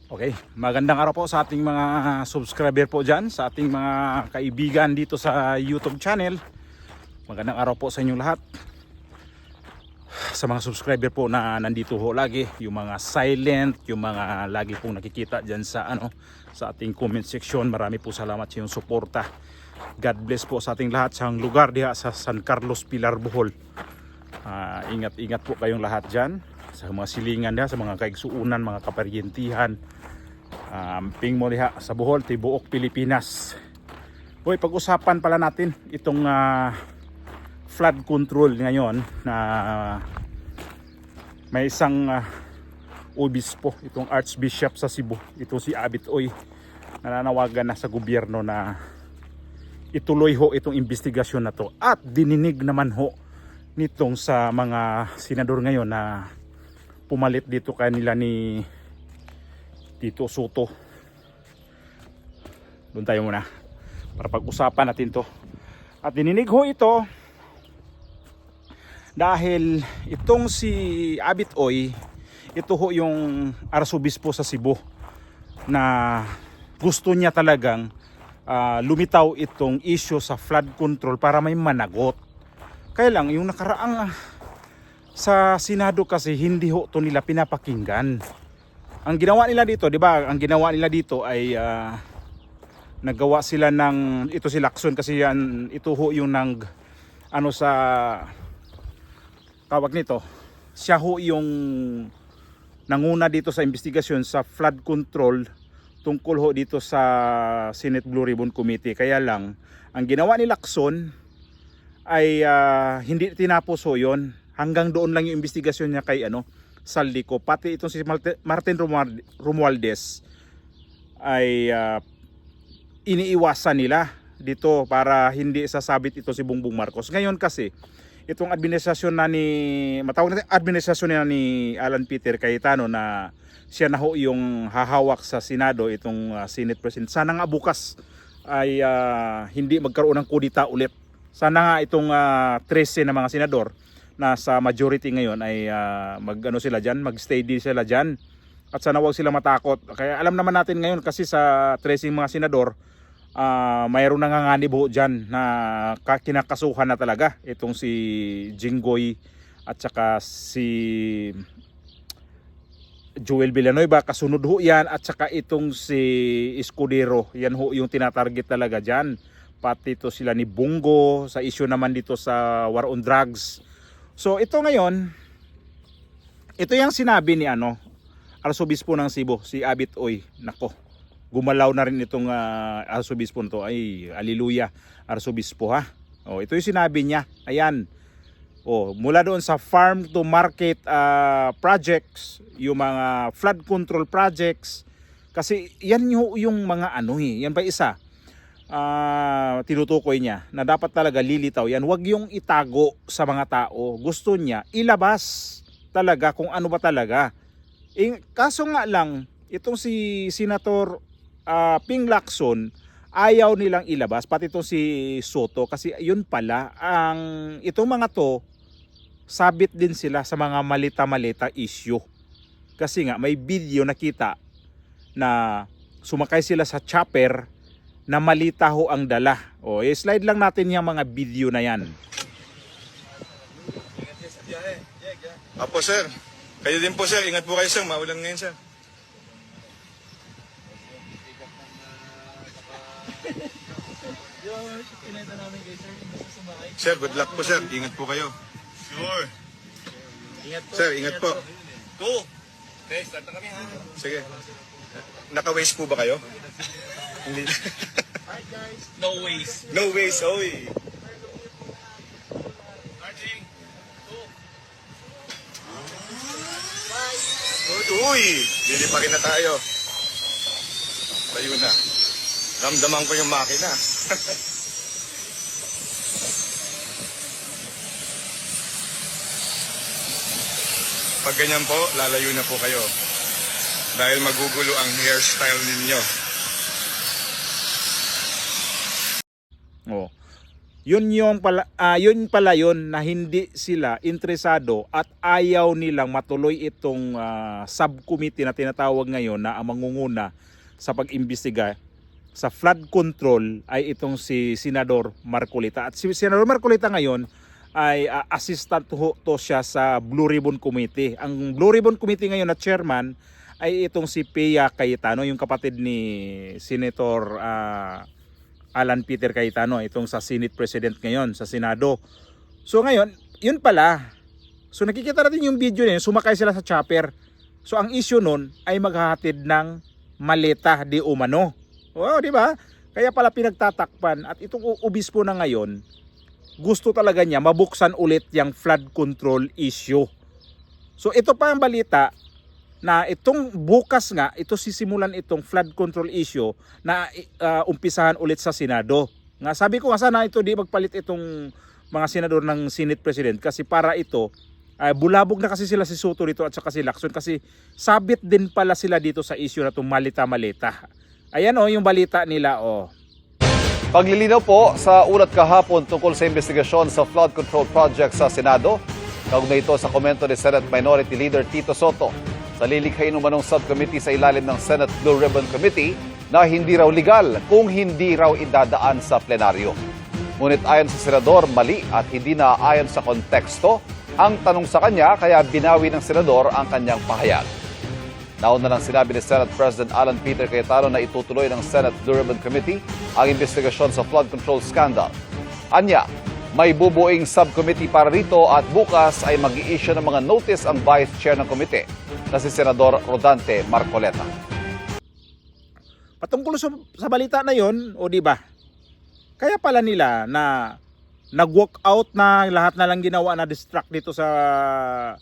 Okay, magandang araw po sa ating mga subscriber po dyan, sa ating mga kaibigan dito sa YouTube channel. Magandang araw po sa inyong lahat. Sa mga subscriber po na nandito ho lagi, yung mga silent, yung mga lagi pong nakikita dyan sa sa ating comment section, marami po salamat sa inyong suporta. God bless po sa ating lahat sa lugar diha sa San Carlos, Pilar, Bohol. Ingat-ingat po kayong lahat dyan sa mga silingan diha, sa mga kaigsuunan, mga kaparyentihan. Amping mo diha sa Bohol, tibuok Pilipinas. Hoy, pag-usapan pala natin itong flood control ngayon na may isang obispo, itong Archbishop sa Cebu, ito si Abit Oy, nananawagan na sa gobyerno na ituloy ho itong investigasyon na to, at dininig naman ho nitong sa mga senador ngayon na pumalit dito kanila ni Tito Soto. Doon tayo muna para pag-usapan natin to. At dininig ho ito dahil itong si Abit Oy, ito ho yung arsobispo sa Cebu na gusto niya talagang lumitaw itong issue sa flood control para may managot. Kaya lang yung nakaraang sa Senado kasi hindi ho to nila pinapakinggan. Ang ginawa nila dito, 'di ba? Ang ginawa nila dito ay naggawa sila ng ito si Lacson kasi yan, ito ho yung sa tawag nito. Siya ho yung nanguna dito sa investigasyon sa flood control tungkol ho dito sa Senate Blue Ribbon Committee. Kaya lang ang ginawa ni Lacson ay hindi tinapos ho yun. Hanggang doon lang yung investigasyon niya kay Saldico, pati itong si Martin Romualdez ay iniiwasan nila dito para hindi sasabit ito si Bongbong Marcos. Ngayon kasi itong administrasyon na matawag natin administrasyon na ni Alan Peter Cayetano na siya na ho yung hahawak sa Senado, itong Senate President. Sana nga bukas ay hindi magkaroon ng kudita ulit. Sana nga itong 13 na mga senador na sa majority ngayon ay sila diyan, mag-steady sila diyan. At sana wag sila matakot. Kaya alam naman natin ngayon kasi sa 13 mga senador, mayroong nanganganib ho diyan na kinakasuhan na talaga itong si Jinggoy at saka si Joel Villanueva, kasunod ho yan, at saka itong si Escudero, yan ho yung tinatarget talaga diyan. Pati ito sila ni Bungo sa issue naman dito sa war on drugs. So ito ngayon, ito yung sinabi ni Arsobispo ng Cebu, si Abit Oy. Nako, gumalaw na rin itong Arsobispo nito. Ay, haleluya, Arsobispo ha. Oh, ito yung sinabi niya. Ayan. Oh, mula doon sa farm to market projects, yung mga flood control projects. Kasi yan yung mga yan pa isa. Tinutukoy niya na dapat talaga lilitaw yan, wag yung itago sa mga tao. Gusto niya ilabas talaga kung ano ba talaga. Kaso nga lang itong si Senator Ping Lacson ayaw nilang ilabas, pati itong si Soto, kasi yun pala itong mga to sabit din sila sa mga malita-malita issue. Kasi nga may video nakita na sumakay sila sa chopper na malita ho ang dala. O, slide lang natin yung mga video na yan. Apo sir, kayo din po sir, ingat po kayo sir, maulan ngayon sir. Sir, good luck po sir, ingat po kayo. Sure. Ingat po. Sir, ingat po. Go! Okay, start na kami ha. Sige. Naka-waste po ba kayo? Hindi. No ways. No waste, oy. Starting. Uy, lilipakin na tayo. Tayo na. Ramdaman ko yung makina. Pag ganyan po, lalayo na po kayo. Dahil magugulo ang hairstyle ninyo. Oh. Yun pala yun na hindi sila interesado at ayaw nilang matuloy itong subcommittee na tinatawag ngayon na ang mangunguna sa pag-imbestiga sa flood control ay itong si Senador Marcolita. At si Senador Marcolita ngayon ay assistant to siya sa Blue Ribbon Committee. Ang Blue Ribbon Committee ngayon na chairman ay itong si Pia Cayetano, yung kapatid ni Senator Alan Peter Cayetano, itong sa Senate President ngayon sa Senado. So ngayon, yun pala. So nakikita natin yung video niya, sumakay sila sa chopper. So ang issue nun ay maghahatid ng maleta di umano. Oh, di ba? Kaya pala pinagtatakpan at itong obispo na ngayon, gusto talaga niya mabuksan ulit yung flood control issue. So ito pa ang balita na itong bukas nga, ito sisimulan itong flood control issue na umpisahan ulit sa Senado. Nga sabi ko nga sana ito di magpalit itong mga senador ng Senate President kasi para ito, bulabog na kasi sila si Soto dito at saka si Lacson kasi sabit din pala sila dito sa issue na itong malita-malita. Ayan yung balita nila Paglilinaw po sa ulat kahapon tungkol sa investigasyon sa flood control project sa Senado, kaugnay ito sa komento ni Senate Minority Leader Tito Soto sa lilikhain umanong subcommittee sa ilalim ng Senate Blue Ribbon Committee na hindi raw legal kung hindi raw idadaan sa plenaryo. Ngunit ayon sa senador, mali at hindi na ayon sa konteksto ang tanong sa kanya kaya binawi ng senador ang kanyang pahayag. Nauna lang sinabi ni Senate President Alan Peter Cayetano na itutuloy ng Senate Blue Ribbon Committee ang investigasyon sa flood control scandal. Anya, may bubuing subcommittee para rito at bukas ay mag-i-issue ng mga notice ang Vice Chair ng komite na si Senador Rodante Marcoleta. Patungkol sa balita na yon, di ba? Kaya pala nila na nag-walk out na lahat na lang ginawa na distract dito sa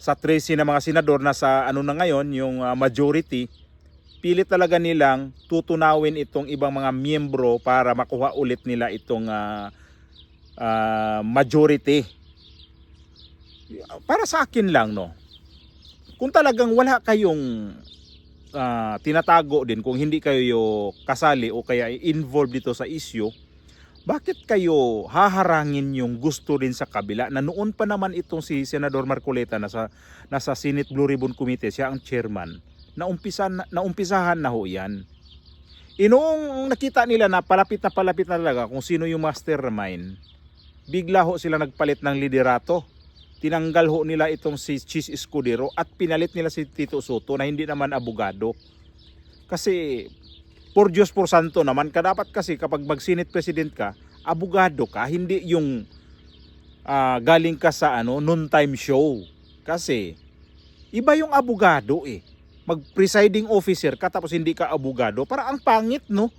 13 na mga senador na sa na ngayon, yung majority, pilit talaga nilang tutunawin itong ibang mga miyembro para makuha ulit nila itong majority. Para sa akin lang, kung talagang wala kayong tinatago din, kung hindi kayo kasali o kaya involved dito sa issue, bakit kayo haharangin yung gusto rin sa kabila na noon pa naman itong si Senador Marcoleta nasa Senate Blue Ribbon Committee, siya ang chairman, naumpisahan na ho yan. Noong nakita nila na palapit na talaga kung sino yung mastermind, bigla ho sila nagpalit ng liderato. Tinanggal ho nila itong si Chis Escudero at pinalit nila si Tito Soto na hindi naman abogado. Kasi por Diyos por Santo naman, dapat kasi kapag mag-Senate President ka, abogado ka, hindi yung galing ka sa noon-time show. Kasi iba yung abogado Mag-presiding officer ka tapos hindi ka abogado, para ang pangit, no?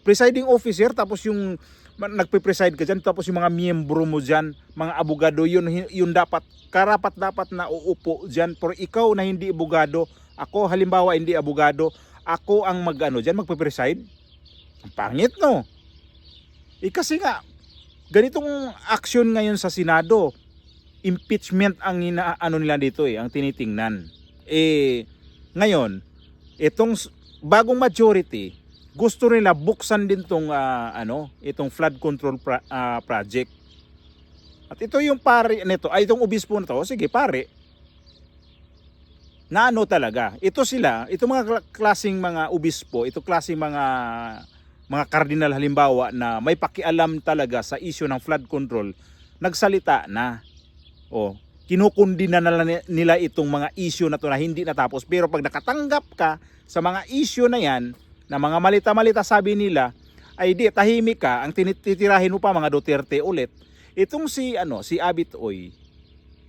Presiding officer tapos yung nagpe-preside ka dyan, tapos yung mga miyembro mo dyan, mga abogado, yun dapat, karapat dapat na uupo dyan. Pero ikaw na hindi abogado, ako halimbawa hindi abogado, ako ang dyan, magpe-preside. Ang pangit, no? Kasi nga, ganitong action ngayon sa Senado, impeachment ang nila dito ang tinitingnan. Ngayon, itong bagong majority, gusto nila buksan din itong flood control project. At ito yung pare nito, itong obispo na to, sige pare, na talaga. Itong mga klaseng mga obispo, itong klaseng mga kardinal halimbawa na may pakialam talaga sa issue ng flood control, nagsalita na. Kinukundina na nila itong mga issue na to na hindi natapos. Pero pag nakatanggap ka sa mga issue na yan, na mga malita-malita sabi nila, ay di, tahimik ka, ang titirahin mo pa mga Duterte ulit. Itong si Abit Oy,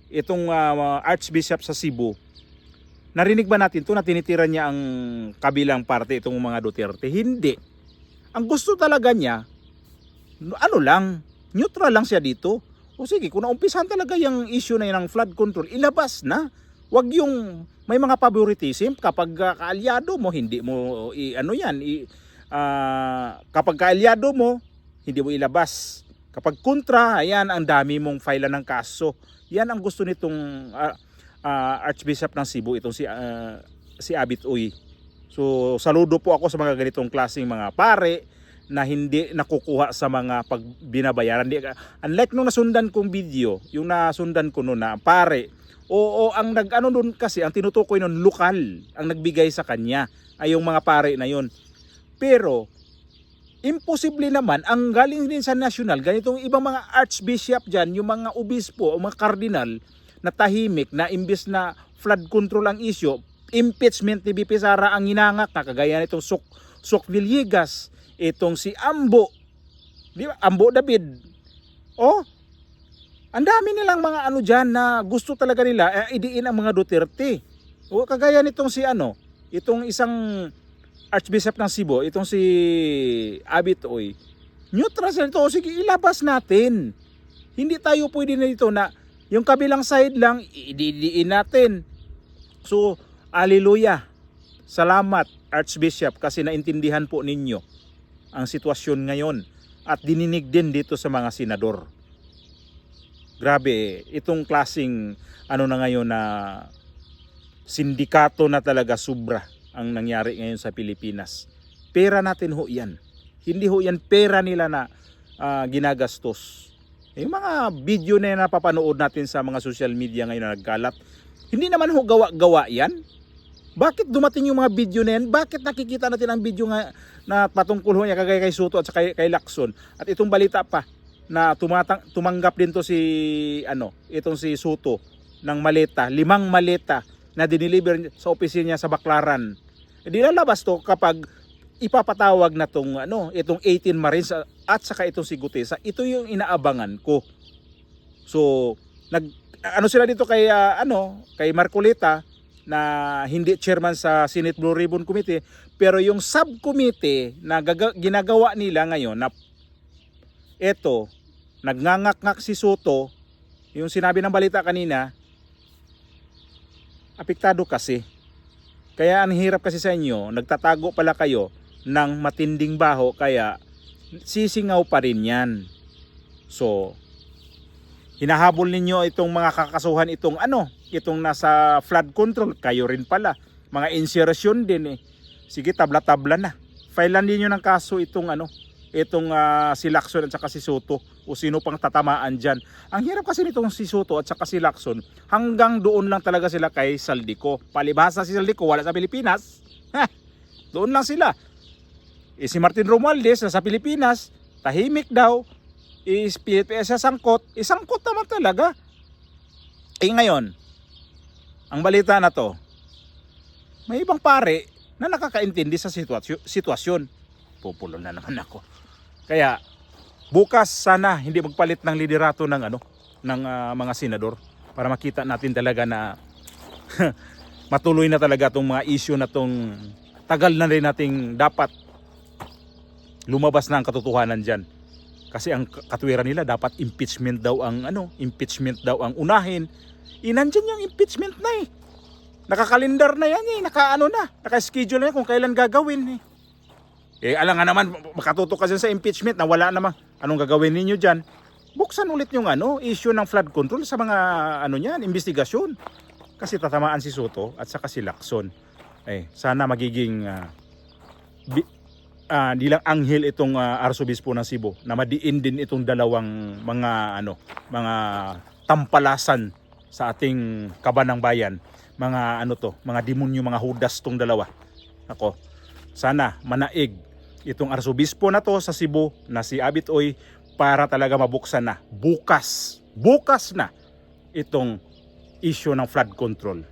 itong Archbishop sa Cebu, narinig ba natin to na tinitira niya ang kabilang parte itong mga Duterte? Hindi. Ang gusto talaga niya, neutral lang siya dito. O sige, kung naumpisahan talaga yung issue na yun ng flood control, ilabas na. Wag yung may mga favoritism kapag kaalyado mo, hindi mo kapag kaalyado mo, hindi mo ilabas. Kapag kontra, ayan, ang dami mong file ng kaso. Yan ang gusto nitong Archbishop ng Cebu, itong si Abit Uy. So saludo po ako sa mga ganitong klaseng mga pare na hindi nakukuha sa mga pagbinabayaran. Unlike nung nasundan kong video, yung nasundan ko noon na pare, oo, ang nag-ano doon kasi, ang tinutukoy noon, lokal, ang nagbigay sa kanya, ay yung mga pare na yon. Pero, imposible naman, ang galing din sa national, ganitong ibang mga archbishop dyan, yung mga obispo o mga kardinal, na tahimik, na imbis na flood control ang issue, impeachment ni BP Sara ang hinangak, kagaya nitong Sok Villegas, itong si Ambo, di ba? Ambo David. Oh, ang dami nilang mga ano dyan na gusto talaga nila idiin ang mga Duterte. O kagaya nitong si itong isang Archbishop ng Cebu, itong si Abit Oy. Neutral sila ito. Sige, ilabas natin. Hindi tayo pwede na dito na yung kabilang side lang idiin natin. So, hallelujah. Salamat Archbishop kasi naintindihan po ninyo ang sitwasyon ngayon at dininig din dito sa mga senador. Grabe, itong klasing na ngayon na sindikato na talaga sobra ang nangyari ngayon sa Pilipinas. Pera natin ho yan. Hindi ho yan pera nila na ginagastos. Yung mga video na napapanood natin sa mga social media ngayon na nagkalat, hindi naman ho gawa-gawa yan. Bakit dumating yung mga video na yan? Bakit nakikita natin ang video nga na patungkol ho niya kagaya kay Soto at kay Lacson? At itong balita pa na tumanggap din to itong si Soto ng maleta, 5 maleta na dineliver sa opisina niya sa Baclaran. Di lalabas to kapag ipapatawag na itong 18 Marines at saka itong si Gutesa. Ito yung inaabangan ko. So, sila dito kay Marcoleta na hindi chairman sa Senate Blue Ribbon Committee, pero yung subcommittee na ginagawa nila ngayon na nagnganganak si Soto, yung sinabi ng balita kanina, apektado kasi. Kaya ang hirap kasi sa inyo, nagtatago pala kayo ng matinding baho, kaya sisingaw pa rin yan. So, hinahabol ninyo itong mga kakasuhan, itong nasa flood control, kayo rin pala. Mga insertion din Sige, tabla-tabla na. Filean din nyo ng kaso itong si Lacson at saka si Soto o sino pang tatamaan dyan. Ang hirap kasi nitong si Soto at saka si Lacson, hanggang doon lang talaga sila kay Saldico. Palibhasa si Saldico, wala sa Pilipinas. Doon lang sila. Si Martin Romualdez nasa Pilipinas, tahimik daw. PPS sa sangkot, isangkot naman talaga. Ngayon, ang balita na to, may ibang pare na nakakaintindi sa sitwasyon. Pupulo na naman ako. Kaya bukas sana hindi magpalit ng liderato ng mga senador para makita natin talaga na matuloy na talaga tong mga issue na tong tagal na rin nating dapat lumabas na ang katotohanan diyan. Kasi ang katwiran nila dapat impeachment daw ang unahin. Nandiyan yung impeachment na Nakakalendar na yan naka-schedule na yan kung kailan gagawin alam nga naman, makatutok ka dyan sa impeachment na wala naman. Anong gagawin ninyo dyan? Buksan ulit yung issue ng flood control sa mga investigasyon. Kasi tatamaan si Soto at saka si Lacson. Sana magiging di lang anghel itong Arsobispo ng Cebu na madiin din itong dalawang mga tampalasan sa ating kaban ng bayan. Mga demonyo, mga hudas tong dalawa. Sana manaig itong Arsobispo na to sa Cebu na si Abit Oy para talaga mabuksan na bukas na itong issue ng flood control.